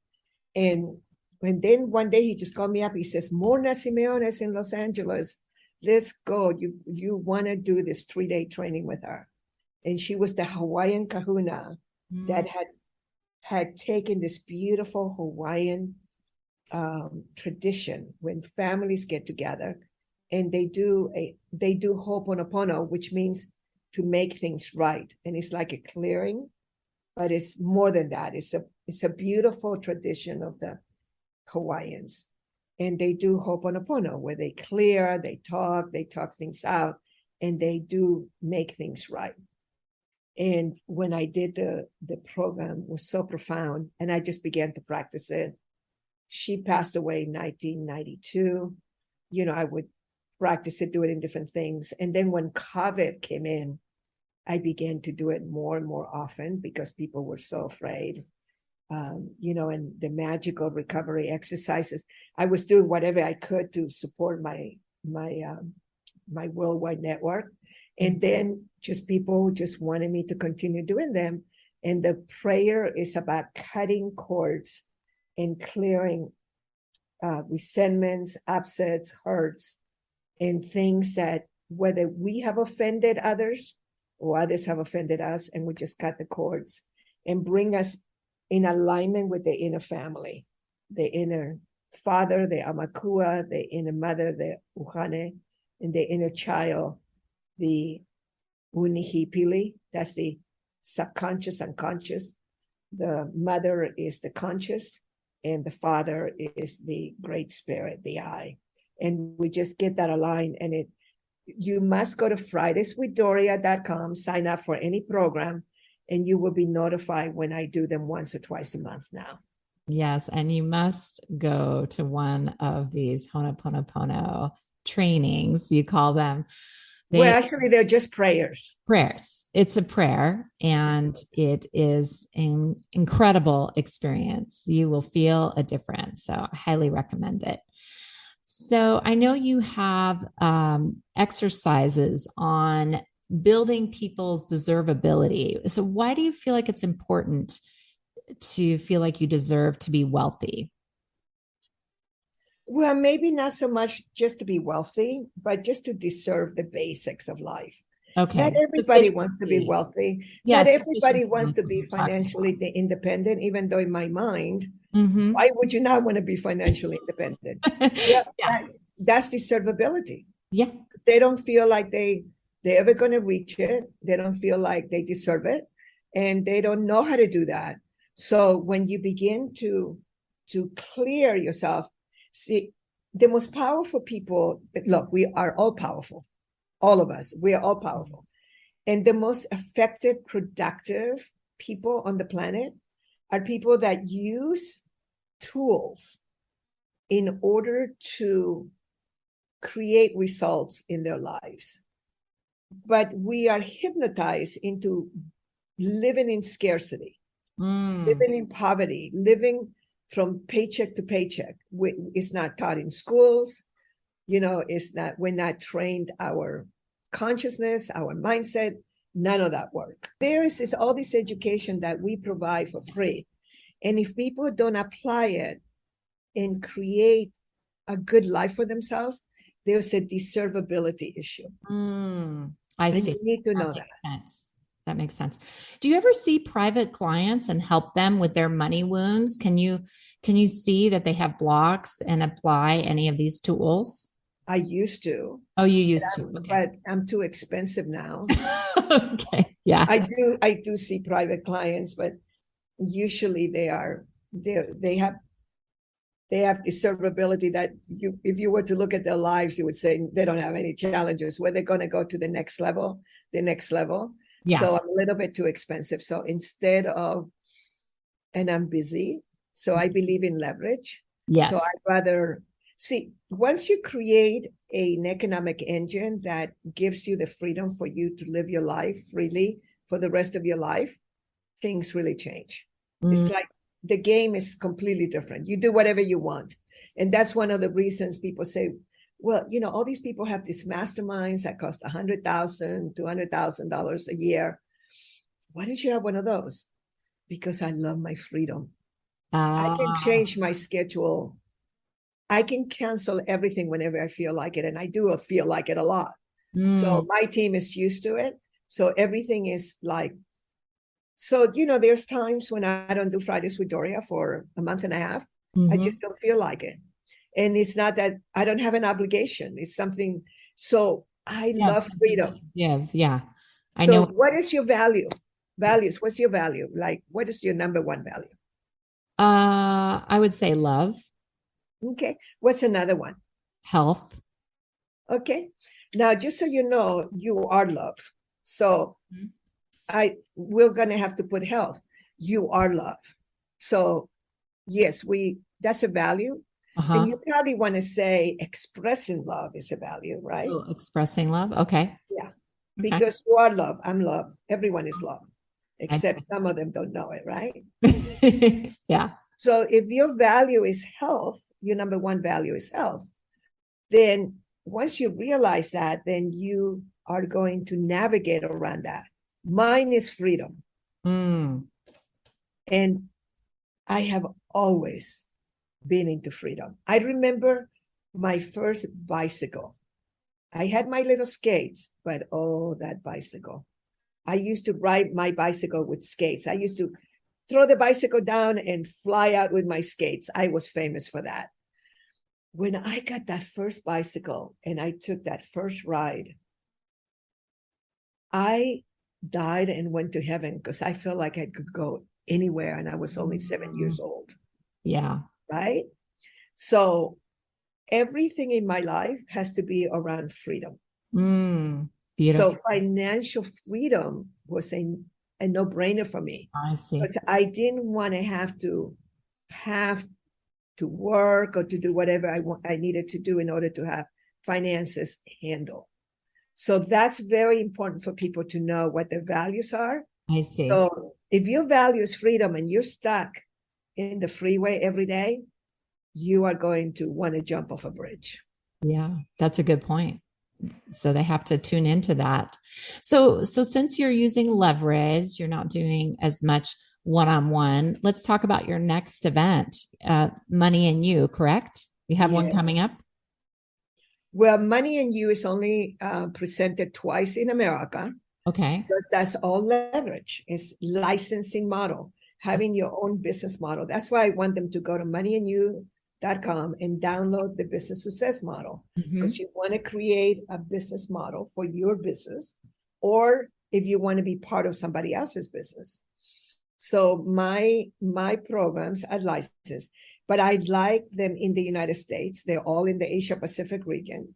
And then one day he just called me up. He says, Mona Simeones in Los Angeles, let's go. You want to do this 3-day training with her. And she was the Hawaiian kahuna that had taken this beautiful Hawaiian tradition when families get together and they do Ho'oponopono, which means to make things right. And it's like a clearing, but it's more than that. It's a beautiful tradition of the Hawaiians. And they do Ho'oponopono where they clear, they talk things out, and they do make things right. And when I did the program, it was so profound, and I just began to practice it. She passed away in 1992. You know, I would practice it, do it in different things. And then when COVID came in, I began to do it more and more often because people were so afraid. You know, and the magical recovery exercises. I was doing whatever I could to support my worldwide network. And then just people just wanted me to continue doing them. And the prayer is about cutting cords and clearing resentments, upsets, hurts, and things that whether we have offended others or others have offended us, and we just cut the cords and bring us in alignment with the inner family, the inner father, the amakua, the inner mother, the uhane, and the inner child, the unihipili, that's the subconscious, unconscious. The mother is the conscious, and the father is the great spirit, the I. And we just get that aligned. And you must go to fridayswithdoria.com, sign up for any program, and you will be notified when I do them once or twice a month now. Yes. And you must go to one of these Ho'oponopono trainings, you call them. Well, actually, they're just prayers. Prayers. It's a prayer, and it is an incredible experience. You will feel a difference. So I highly recommend it. So I know you have exercises on building people's deservability. So why do you feel like it's important to feel like you deserve to be wealthy? Well, maybe not so much just to be wealthy, but just to deserve the basics of life. Okay. Not everybody wants to be wealthy. Yes, not everybody wants to be financially independent, even though in my mind, why would you not want to be financially independent? That's deservability. Yeah. They don't feel like they're ever going to reach it. They don't feel like they deserve it. And they don't know how to do that. So when you begin to clear yourself, see, the most powerful people, look, we are all powerful. All of us, we are all powerful. And the most effective, productive people on the planet are people that use tools in order to create results in their lives. But we are hypnotized into living in scarcity, living in poverty, living from paycheck to paycheck. It's not taught in schools. You know, we're not trained our consciousness, our mindset, none of that work. There is all this education that we provide for free. And if people don't apply it and create a good life for themselves, there's a deservability issue. I see. You need to know that. That makes sense. Do you ever see private clients and help them with their money wounds? Can you see that they have blocks and apply any of these tools? I used to. Oh, you used to. Okay. But I'm too expensive now. Okay. Yeah. I do see private clients, but usually they have discernibility that if you were to look at their lives, you would say they don't have any challenges. Where they're going to go to the next level. Yes. So I'm a little bit too expensive. So instead of, and I'm busy, so I believe in leverage. Yes. So I'd rather see, once you create an economic engine that gives you the freedom for you to live your life freely for the rest of your life, things really change. It's like the game is completely different. You do whatever you want. And that's one of the reasons people say, well, all these people have these masterminds that cost $100,000, $200,000 a year. Why don't you have one of those? Because I love my freedom. I can change my schedule. I can cancel everything whenever I feel like it. And I do feel like it a lot. So my team is used to it. So everything is like, so, there's times when I don't do Fridays with Doria for a month and a half. I just don't feel like it. And it's not that I don't have an obligation. It's something. So I love freedom. Yeah. I know. know. What is your value? Values. What's your value? Like, what is your number one value? I would say love. Okay. What's another one? Health. Okay. Now, just so you know, you are love. So we're going to have to put health. You are love. So yes, that's a value. And you probably want to say expressing love is a value, right? Oh, expressing love. Okay. Yeah. Because you are love. I'm love. Everyone is love, except some of them don't know it, right? Yeah. So if your value is health, your number one value is health, then once you realize that, then you are going to navigate around that. Mine is freedom. And I have always been into freedom. I remember my first bicycle. I had my little skates, but that bicycle. I used to ride my bicycle with skates. I used to throw the bicycle down and fly out with my skates. I was famous for that. When I got that first bicycle and I took that first ride, I died and went to heaven because I felt like I could go anywhere, and I was only 7 years old. Yeah. Right? So everything in my life has to be around freedom. Beautiful. So financial freedom was a no-brainer for me. I see. But I didn't want to have to work or to do whatever I needed to do in order to have finances handled. So that's very important for people to know what their values are. I see. So if your value is freedom and you're stuck in the freeway every day, you are going to want to jump off a bridge. Yeah, that's a good point. So they have to tune into that. So since you're using leverage, you're not doing as much one-on-one. Let's talk about your next event, Money and You, correct? You have one coming up? Well, Money and You is only presented twice in America. Okay. Because that's all leverage. It's licensing model, having your own business model. That's why I want them to go to moneyandyou.com and download the business success model. Because you want to create a business model for your business, or if you want to be part of somebody else's business. So my programs are licensed, but I like them in the United States. They're all in the Asia Pacific region.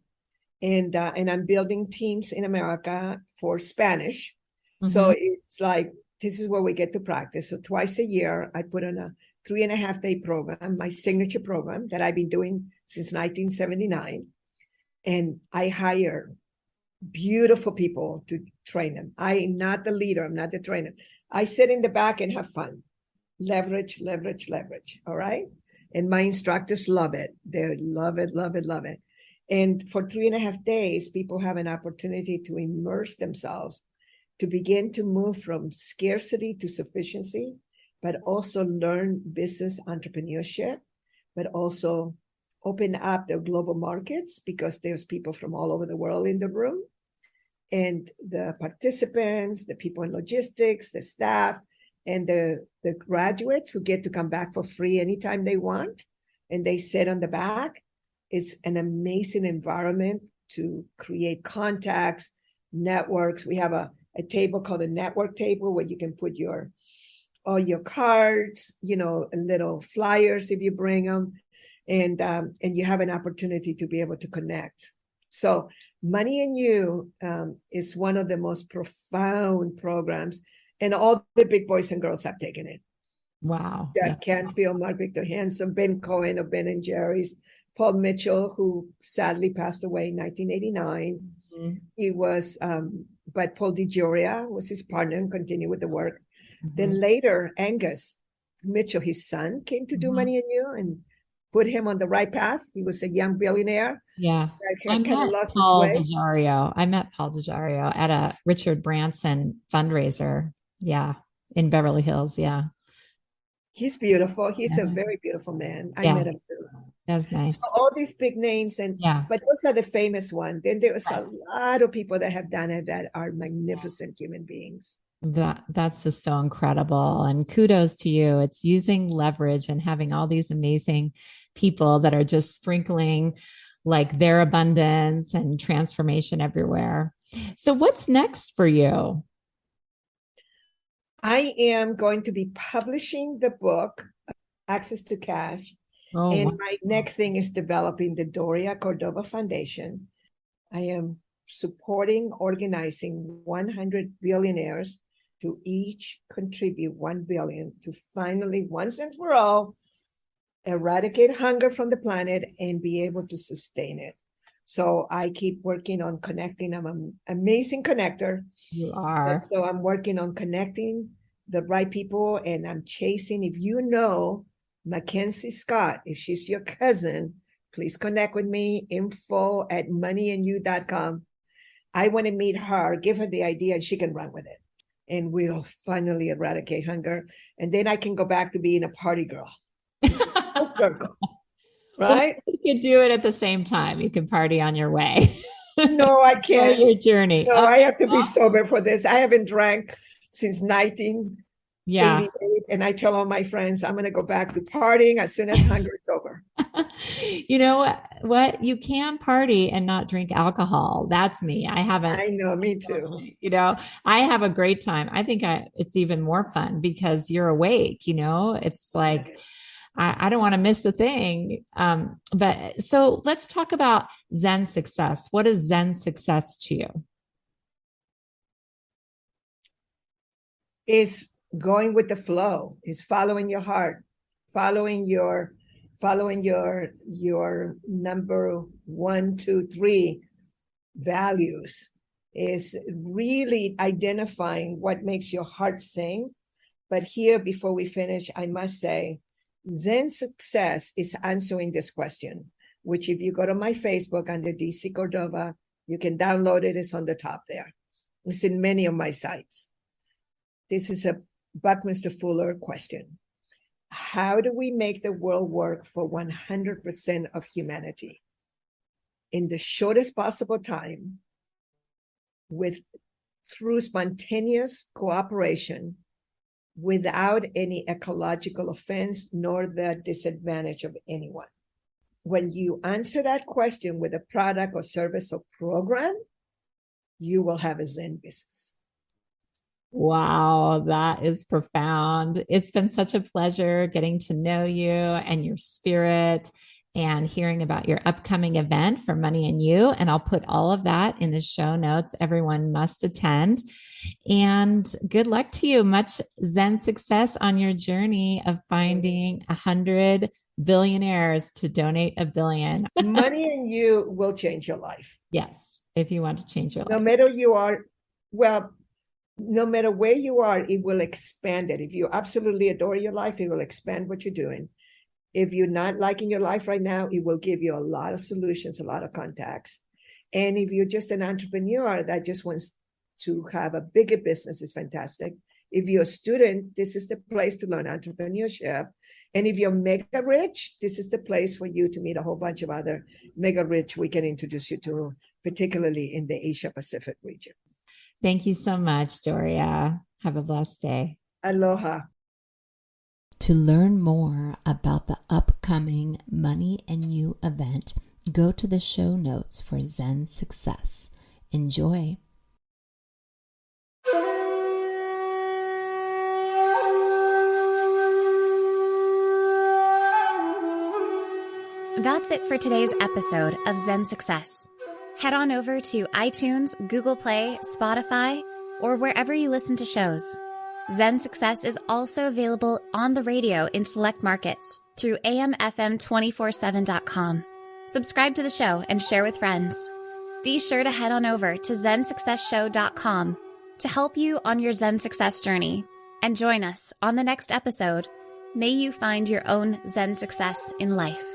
And I'm building teams in America for Spanish. So it's like, this is where we get to practice. So twice a year, I put on a 3.5-day program, my signature program that I've been doing since 1979. And I hire beautiful people to train them. I'm not the leader. I'm not the trainer. I sit in the back and have fun. Leverage, leverage, leverage. All right. And my instructors love it. They love it, love it, love it. And for 3.5 days, people have an opportunity to immerse themselves, to begin to move from scarcity to sufficiency, but also learn business entrepreneurship, but also open up their global markets, because there's people from all over the world in the room. And the participants, the people in logistics, the staff, and the graduates who get to come back for free anytime they want. And they sit on the back. It's an amazing environment to create contacts, networks. We have a table called a network table where you can put all your cards, little flyers if you bring them, and you have an opportunity to be able to connect. So Money and You is one of the most profound programs, and all the big boys and girls have taken it. Wow. Jack Canfield, Mark Victor Hansen, Ben Cohen of Ben and Jerry's, Paul Mitchell, who sadly passed away in 1989. Mm-hmm. He was, but Paul DiGioia was his partner and continued with the work. Mm-hmm. Then later, Angus Mitchell, his son, came to do Money and You and put him on the right path. He was a young billionaire. Yeah. I met Paul DiGioia at a Richard Branson fundraiser. Yeah. In Beverly Hills. Yeah. He's beautiful. He's a very beautiful man. I met him too. That's nice. So all these big names, but those are the famous ones. Then there was a lot of people that have done it that are magnificent human beings. That's just so incredible. And kudos to you. It's using leverage and having all these amazing people that are just sprinkling like their abundance and transformation everywhere. So what's next for you? I am going to be publishing the book, Access to Cash. And my next thing is developing the Doria Cordova Foundation. I am supporting, organizing 100 billionaires to each contribute $1 billion to finally, once and for all, eradicate hunger from the planet and be able to sustain it. So I keep working on connecting. I'm an amazing connector. You are. So I'm working on connecting the right people, and I'm chasing. If you know Mackenzie Scott, if she's your cousin, please connect with me, info@moneyandyou.com. I want to meet her, give her the idea, and she can run with it. And we'll finally eradicate hunger. And then I can go back to being a party girl. Right? Well, you could do it at the same time. You can party on your way. No, I can't. Your journey. No, I have to be sober for this. I haven't drank since 1988. And I tell all my friends, I'm going to go back to partying as soon as hunger is over. You know what? You can party and not drink alcohol. That's me. I know, me too. I have a great time. I think it's even more fun because you're awake, it's like, I don't want to miss a thing. But so let's talk about Zen success. What is Zen success to you? Is going with the flow, is following your heart, following your number 1, 2, 3 values, is really identifying what makes your heart sing. But here, before we finish, I must say, Zen success is answering this question, which if you go to my Facebook under DC Cordova, you can download it. It's on the top there. It's in many of my sites. This is a Buckminster Fuller question. How do we make the world work for 100% of humanity in the shortest possible time through spontaneous cooperation without any ecological offense nor the disadvantage of anyone? When you answer that question with a product or service or program, you will have a Zen business. Wow, that is profound. It's been such a pleasure getting to know you and your spirit and hearing about your upcoming event for Money and You. And I'll put all of that in the show notes. Everyone must attend. And good luck to you. Much Zen success on your journey of finding 100 billionaires to donate $1 billion. Money and You will change your life. Yes, if you want to change your life. No matter where you are, it will expand it. If you absolutely adore your life, it will expand what you're doing. If you're not liking your life right now, it will give you a lot of solutions, a lot of contacts. And if you're just an entrepreneur that just wants to have a bigger business, it's fantastic. If you're a student, this is the place to learn entrepreneurship. And if you're mega rich, this is the place for you to meet a whole bunch of other mega rich we can introduce you to, particularly in the Asia Pacific region. Thank you so much, Doria. Have a blessed day. Aloha. To learn more about the upcoming Money and You event, go to the show notes for Zen Success. Enjoy. That's it for today's episode of Zen Success. Head on over to iTunes, Google Play, Spotify, or wherever you listen to shows. Zen Success is also available on the radio in select markets through amfm247.com. Subscribe to the show and share with friends. Be sure to head on over to zensuccessshow.com to help you on your Zen Success journey and join us on the next episode. May you find your own Zen success in life.